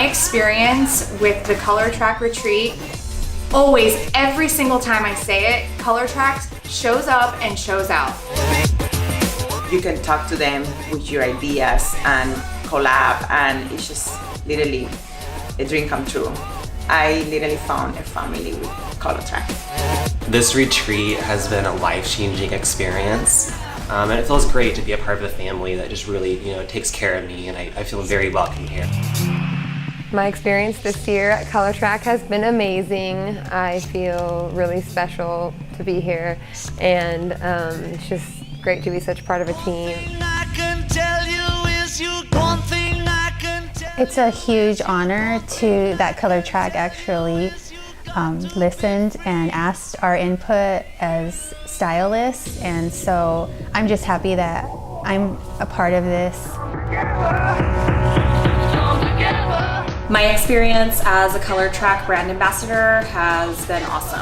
Experience with the Colortrak retreat, always, every single time I say it, Colortrak shows up and shows out. You can talk to them with your ideas and collab, and it's just literally a dream come true. I literally found a family with Colortrak. This retreat has been a life-changing experience. And it feels great to be a part of a family that just really, takes care of me, and I feel very welcome here. My experience this year at Colortrak has been amazing. I feel really special to be here, and it's just great to be such part of a team. It's a huge honor that Colortrak actually listened and asked our input as stylists, and so I'm just happy that I'm a part of this. My experience as a Colortrak brand ambassador has been awesome.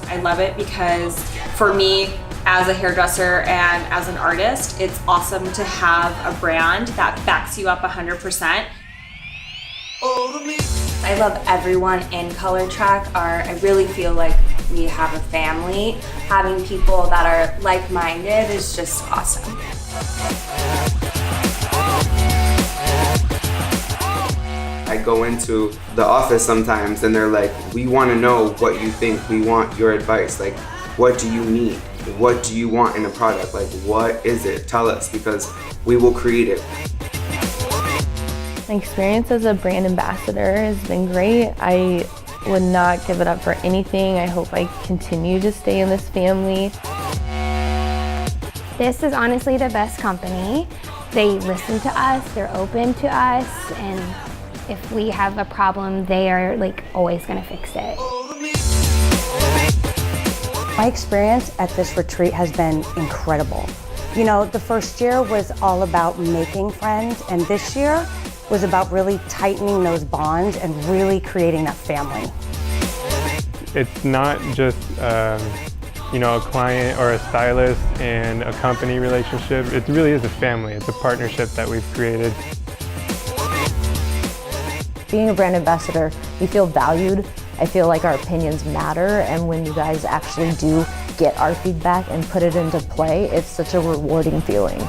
I love it because for me, as a hairdresser and as an artist, it's awesome to have a brand that backs you up 100%. I love everyone in Colortrak. I really feel like we have a family. Having people that are like-minded is just awesome. I go into the office sometimes and they're like, we want to know what you think. We want your advice. Like, what do you need? What do you want in a product? Like, what is it? Tell us, because we will create it. My experience as a brand ambassador has been great. I would not give it up for anything. I hope I continue to stay in this family. This is honestly the best company. They listen to us, they're open to us, and if we have a problem, they are always gonna fix it. My experience at this retreat has been incredible. The first year was all about making friends, and this year was about really tightening those bonds and really creating that family. It's not just a client or a stylist and a company relationship. It really is a family. It's a partnership that we've created. Being a brand ambassador, you feel valued. I feel like our opinions matter, and when you guys actually do get our feedback and put it into play, it's such a rewarding feeling.